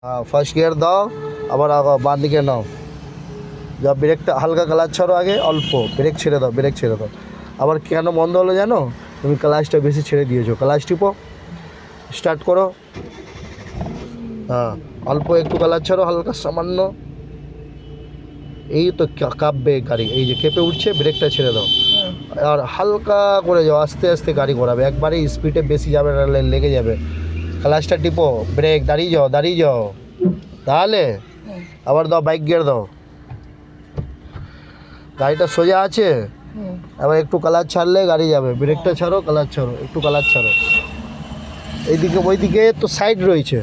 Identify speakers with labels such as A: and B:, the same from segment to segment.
A: हाँ first gear दाओ আবার বাঁ দিকে নাও। যা ব্রেকটা হালকা ক্লাচ ছাড়ো আগে অল্প, ব্রেক ছেড়ে দাও, ব্রেক ছেড়ে দাও। আবার কেন বন্ধ হলো জানো? তুমি ক্লাচটা বেশি ছেড়ে দিয়েছো। ক্লাচ টিপো, স্টার্ট করো। হ্যাঁ অল্প একটু ক্লাচ ছাড়ো, হালকা সামান্য। এই তো কাঁপবে গাড়ি, এই যে কেঁপে উঠছে, ব্রেকটা ছেড়ে দাও আর হালকা করে যাও, আস্তে আস্তে গাড়ি ঘোরাবে, একবারে স্পিডে বেশি যাবে না, লেগে যাবে। ক্লাচটা টিপো, ব্রেক, দাঁড়িয়ে যাও, দাঁড়িয়ে যাও। তাহলে আবার দাও, বাইক গিয়ার দাও। গাড়িটা সোজা আছে, এবার একটু ক্লাচ ছাড়লে গাড়ি যাবে। ব্রেকটা ছাড়ো, ক্লাচ ছাড়ো, একটু ক্লাচ ছাড়ো। এইদিকে ওইদিকে তো সাইড রয়েছে,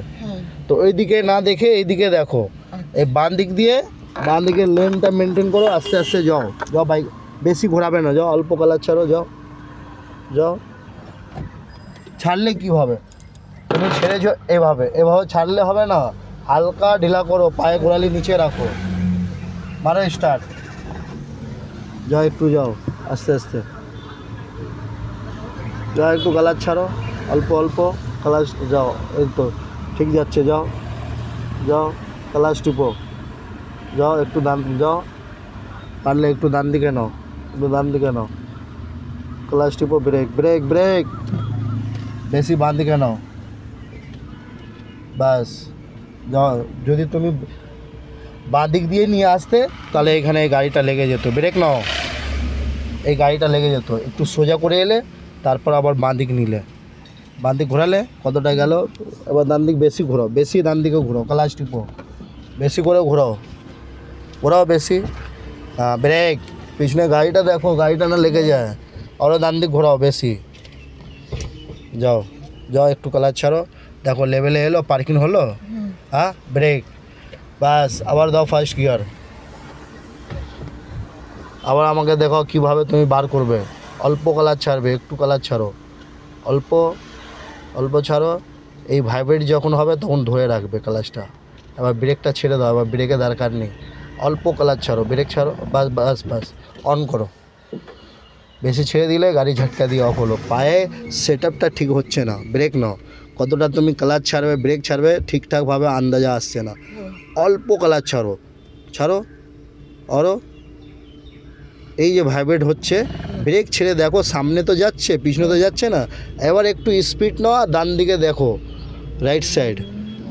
A: তো ওইদিকে না দেখে এইদিকে দেখো। এই বাঁ দিক দিয়ে, বাঁ দিকে লেনটা মেনটেন করো, আস্তে আস্তে যাও। যাও বাইক বেশি ঘোরাবে না, যাও অল্প ক্লাচ ছাড়ো, যাও যাও। ছাড়লে কি হবে? তুমি ছেড়েছো এভাবে, এভাবে ছাড়লে হবে না, হালকা ঢিলা করো, পায়ে গোড়ালি নিচে রাখো, মারো স্টার্ট। যাও একটু যাও, আস্তে আস্তে যাও, একটু ক্লাচ ছাড়ো, অল্প অল্প ক্লাচ, যাও, এই তো ঠিক যাচ্ছে, যাও যাও, ক্লাচ টিপো, যাও একটু ডান, যাও পারলে একটু ডান দিকে নাও, একটু ডান দিকে নাও, ক্লাচ টিপো, ব্রেক ব্রেক ব্রেক, বেশি বাঁ দিকে নাও, ব্যাস। যাও, যদি তুমি বাঁ দিক দিয়ে নিয়ে আসতে তাহলে এখানে এই গাড়িটা লেগে যেত। ব্রেক নাও, এই গাড়িটা লেগে যেত। একটু সোজা করে এলে, তারপর আবার বাঁ দিক নিলে, বাঁ দিক ঘোরালে কতটা গেল। এবার ডান দিক বেশি ঘোরাও, বেশি ডান দিকে ঘোরাও, ক্লাচ টিপো, বেশি করে ঘোরাও, ঘোরাও বেশি। হ্যাঁ ব্রেক, পিছনে গাড়িটা দেখো, গাড়িটা না লেগে যায়। আরও ডান দিক ঘোরাও বেশি, যাও যাও, একটু ক্লাচ ছাড়ো, দেখো লেভেলে এলো, পার্কিং হলো। হ্যাঁ ব্রেক, বাস। আবার দাও ফার্স্ট গিয়ার। আবার আমাকে দেখো কীভাবে তুমি বার করবে। অল্প ক্লাচ ছাড়বে, একটু ক্লাচ ছাড়ো, অল্প অল্প ছাড়ো। এই ভাইব্রেট যখন হবে তখন ধরে রাখবে ক্লাচটা। এবার ব্রেকটা ছেড়ে দাও, এবার ব্রেকের দরকার নেই, অল্প ক্লাচ ছাড়ো, ব্রেক ছাড়ো, বাস বাস বাস, অন করো। বেশি ছেড়ে দিলে গাড়ি ঝটকা দিয়ে অফ হলো। পায়ে সেট আপটা ঠিক হচ্ছে না, ব্রেক নাও। কতটা তুমি ক্লাচ ছাড়বে, ব্রেক ছাড়বে, ঠিকঠাকভাবে আন্দাজা আসছে না। অল্প ক্লাচ ছাড়ো, ছাড়ো আরও। এই যে ভাইব্রেট হচ্ছে, ব্রেক ছেড়ে দেখো, সামনে তো যাচ্ছে, পিছনে তো যাচ্ছে না। এবার একটু স্পিড নাও, ডান দিকে দেখো, রাইট সাইড।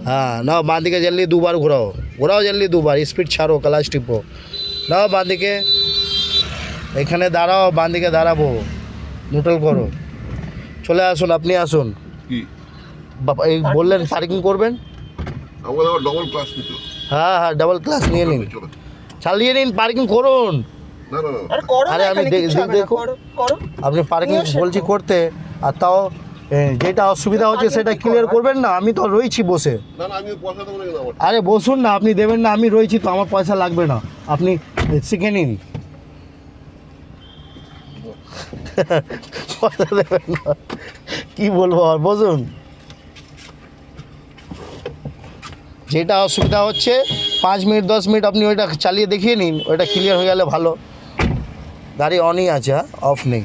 A: হ্যাঁ নাও, বাঁ দিকে জানলি দুবার ঘোরাও, ঘোরাও জানলি দুবার, স্পিড ছাড়ো, ক্লাচ টিপো, নাও বাঁ দিকে। এখানে দাঁড়াও, বাঁ দিকে দাঁড়াবো, নিউট্রাল করো। চলে আসুন, আপনি আসুন। এই বললেন পার্কিং করবেন।
B: ডবল ক্লাস নিত।
A: হ্যাঁ হ্যাঁ, ডাবল ক্লাস নিয়ে নিন, চালিয়ে নিন, পার্কিং করুন।
B: না না না,
A: আরে আমি দেখো, আপনি পার্কিং বলছি করতে, আর তাও যেটা অসুবিধা হচ্ছে সেটা ক্লিয়ার করবেন না। আমি তো রয়েছি বসে।
B: না না, আমি পয়সা দেবো না আমার।
A: আরে বসুন না, আপনি দেবেন না, আমি রয়েছি তো, আমার পয়সা লাগবে না, আপনি শিখে নিন। পয়সা দেবেন না, কী বলবো আর, বসুন। যেটা অসুবিধা হচ্ছে 5 মিনিট 10 মিনিট আপনি ওইটা চালিয়ে দেখিয়ে নিন, ওইটা ক্লিয়ার হয়ে গেলে ভালো। গাড়ি অনই আছে, অফ নেই।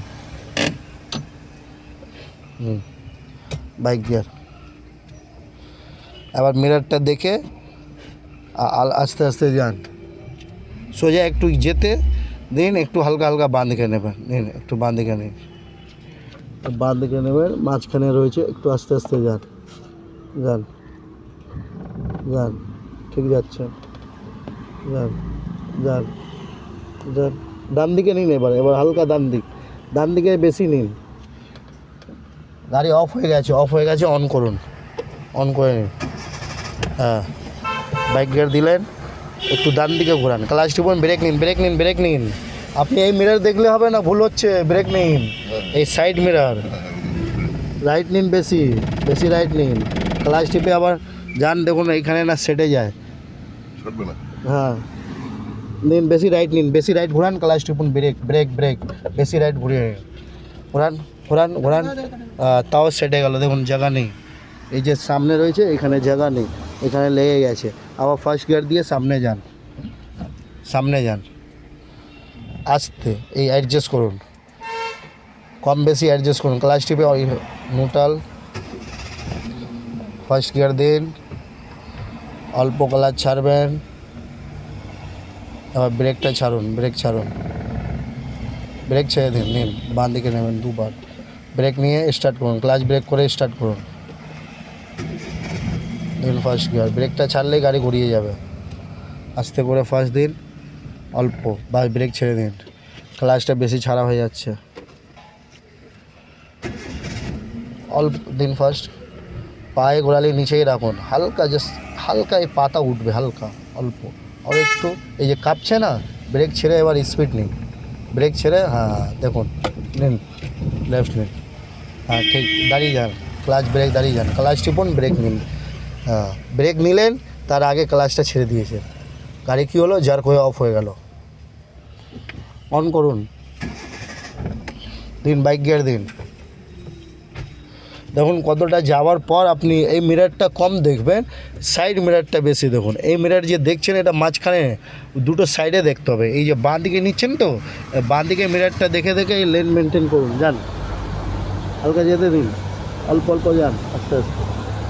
A: Bike gear. এবার মিররটা দেখে আস্তে আস্তে যান, সোজা একটু যেতে দিন, একটু হালকা হালকা বাঁ দিকে নেবেন, নিন একটু বাঁ দিকে নিন, বাঁ দিকে নেবেন, মাঝখানে রয়েছে, একটু আস্তে আস্তে যান, যান যান, ঠিক যাচ্ছে, যান যান যান। ডান দিকে নিন, এবার এবার হালকা ডান দিক, ডান দিকে বেশি নিন। গাড়ি অফ হয়ে গেছে, অফ হয়ে গেছে, অন করুন, অন করে নিন। হ্যাঁ বাইক গিয়ার দিলেন, একটু ডান দিকে ঘোরান, ক্লাচ টিপুন, ব্রেক নিন, ব্রেক নিন, ব্রেক নিন। আপনি এই মিরর দেখলে হবে না, ভুল হচ্ছে, ব্রেক নিন, এই সাইড মিরর। রাইট নিন, বেশি বেশি রাইট নিন, ক্লাচ টিপে আবার যান, দেখুন এইখানে না সেটে যায়।
B: ছাড়বে না।
A: হ্যাঁ নিন, বেশি রাইট নিন, বেশি রাইট ঘোরান, ক্লাচ টিপুন, ব্রেক ব্রেক ব্রেক, বেশি রাইট ঘুরিয়ে নিন, ঘোরান ঘোরান ঘোরান। তাও সেটে গেল, দেখুন জায়গা নেই, এই যে সামনে রয়েছে এখানে জায়গা নেই, এখানে লেগে গেছে। আবার ফার্স্ট গিয়ার দিয়ে সামনে যান, সামনে যান, আস্তে, এই অ্যাডজাস্ট করুন, কম বেশি অ্যাডজাস্ট করুন, ক্লাচ টিপে নিউট্রাল, ফার্স্ট গিয়ার দিন, অল্প ক্লাচ ছাড়বেন, এবার ব্রেকটা ছাড়ুন, ব্রেক ছাড়ুন, ব্রেক ছেড়ে দিন, নিন বাঁ দিকে নেবেন দুবার, ব্রেক নিয়ে স্টার্ট করুন, ক্লাচ ব্রেক করে স্টার্ট করুন, দিন ফার্স্ট গিয়ার, ব্রেকটা ছাড়লেই গাড়ি ঘুরিয়ে যাবে, আস্তে করে ফার্স্ট দিন, অল্প বা ব্রেক ছেড়ে দিন, ক্লাচটা বেশি ছাড়া হয়ে যাচ্ছে, অল্প দিন ফার্স্ট, পায়ে ঘোরালে নিচেই রাখুন, হালকা জাস্ট হালকা এই পাতা উঠবে, হালকা অল্প, আর একটু এই যে কাঁপছে না, ব্রেক ছেড়ে এবার স্পিড নিন, ব্রেক ছেড়ে, হ্যাঁ দেখুন, নিন লেফট নিন, হ্যাঁ ঠিক, দাঁড়িয়ে যান, ক্লাচ ব্রেক দাঁড়িয়ে যান, ক্লাচ টিপুন, ব্রেক নিন, হ্যাঁ ব্রেক নিলেন, তার আগে ক্লাচটা ছেড়ে দিয়েছে, গাড়ি কী হলো, জার্ক হয়ে অফ হয়ে গেল, অন করুন, দিন বাইক গিয়ার দিন, দেখুন কতটা যাওয়ার পর আপনি এই মিরারটা কম দেখবেন, সাইড মিরারটা বেশি দেখুন, এই মিরার যে দেখছেন এটা মাঝখানে দুটো সাইডে দেখতে হবে, এই যে বাঁ দিকে নিচ্ছেন তো, বাঁ দিকে মিরারটা দেখে দেখে এই লেন মেনটেন করুন, যান হালকা যেতে দিন, অল্প অল্প যান, আস্তে আস্তে,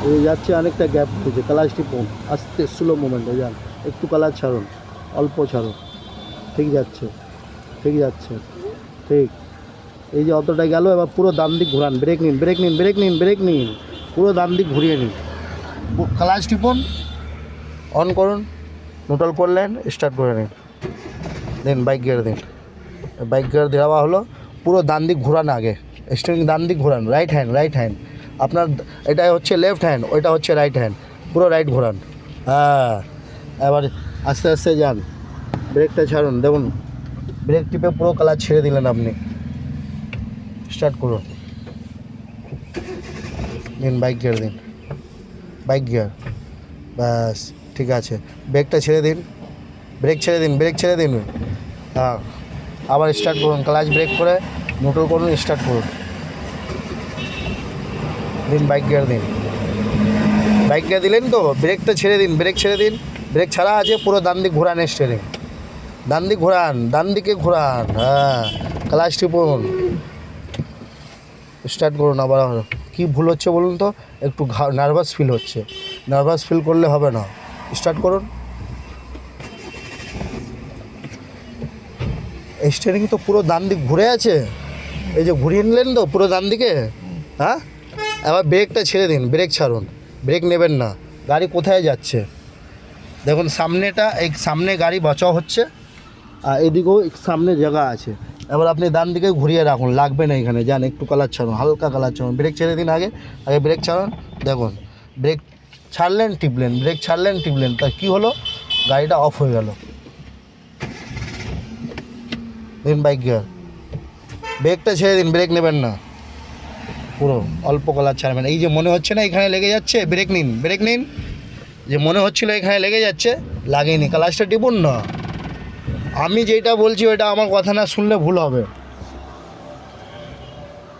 A: এই যাচ্ছে অনেকটা গ্যাপ দিচ্ছে, ক্লাচ টিপুন, আস্তে স্লো মুভমেন্টে যান, একটু ক্লাচ ছাড়ুন, অল্প ছাড়ুন, ঠিক যাচ্ছে, ঠিক যাচ্ছে, ঠিক, এই যে অতটা গেল, এবার পুরো ডান দিক ঘোরান, ব্রেক নিন, ব্রেক নিন, ব্রেক নিন, ব্রেক নিন, পুরো ডান দিক ঘুরিয়ে নিন, ক্লাচ টিপুন, অন করুন, নিউট্রাল করলেন, স্টার্ট করে নিন, দেন বাইক গিয়ার দিন, বাইক গিয়ার দেওয়া হলো, পুরো ডান দিক ঘোরান, আগে স্টিয়ারিং ডান দিক ঘোরান, রাইট হ্যান্ড, রাইট হ্যান্ড, আপনার এটা হচ্ছে লেফট হ্যান্ড, ওইটা হচ্ছে রাইট হ্যান্ড, পুরো রাইট ঘোরান, হ্যাঁ এবার আস্তে আস্তে যান, ব্রেকটা ছাড়ুন, দেখুন ব্রেক টিপে পুরো ক্লাচ ছেড়ে দিলেন আপনি, স্টার্ট করুন, দিন বাইক গিয়ার দিন, বাইক গিয়ার, ব্যাস ঠিক আছে, ব্রেকটা ছেড়ে দিন, ব্রেক ছেড়ে দিন, ব্রেক ছেড়ে দিন, হ্যাঁ আবার স্টার্ট করুন, ক্লাচ ব্রেক করে নিউট্রাল করুন, স্টার্ট করুন, দিন বাইক গিয়ার দিন, বাইক গিয়ার দিলেন তো, ব্রেকটা ছেড়ে দিন, ব্রেক ছেড়ে দিন, ব্রেক ছাড়া আছে, পুরো ডান দিক ঘোরান, স্টিয়ারিং ডান দিক ঘোরান, ডান দিকে ঘোরান, হ্যাঁ ক্লাচ টিপুন, স্টার্ট করুন, আবার কী ভুল হচ্ছে বলুন তো, একটু নার্ভাস ফিল হচ্ছে, নার্ভাস ফিল করলে হবে না, স্টার্ট করুন, স্টিয়ারিং তো পুরো ডান দিক ঘুরে আছে, এই যে ঘুরিয়ে নিলেন তো পুরো ডান দিকে, হ্যাঁ এবার ব্রেকটা ছেড়ে দিন, ব্রেক ছাড়ুন, ব্রেক নেবেন না, গাড়ি কোথায় যাচ্ছে দেখুন, সামনেটা এই সামনে গাড়ি বাঁচাও হচ্ছে, আর এদিকেও সামনে জায়গা আছে, এবার আপনি ডান দিকে ঘুরিয়ে রাখুন, লাগবে না এখানে, যান একটু কালার ছাড়ুন, হালকা কালার ছাড়ুন, ব্রেক ছেড়ে দিন, আগে আগে ব্রেক ছাড়ুন, দেখুন ব্রেক ছাড়লেন টিপলেন, ব্রেক ছাড়লেন টিপলেন, তা কী হলো, গাড়িটা অফ হয়ে গেল, দিন বাইক গিয়ার, ব্রেকটা ছেড়ে দিন, ব্রেক নেবেন না, পুরো অল্প কালার ছাড়বেন, এই যে মনে হচ্ছে না এখানে লেগে যাচ্ছে, ব্রেক নিন, ব্রেক নিন, যে মনে হচ্ছিলো এখানে লেগে যাচ্ছে, লাগেনি, ক্লাচটা টিপুন না, আমি যেটা বলছি ওইটা আমার কথা না শুনলে ভুল হবে,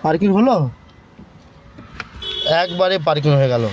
A: পার্কিং হলো, একবারে পার্কিং হয়ে গেল।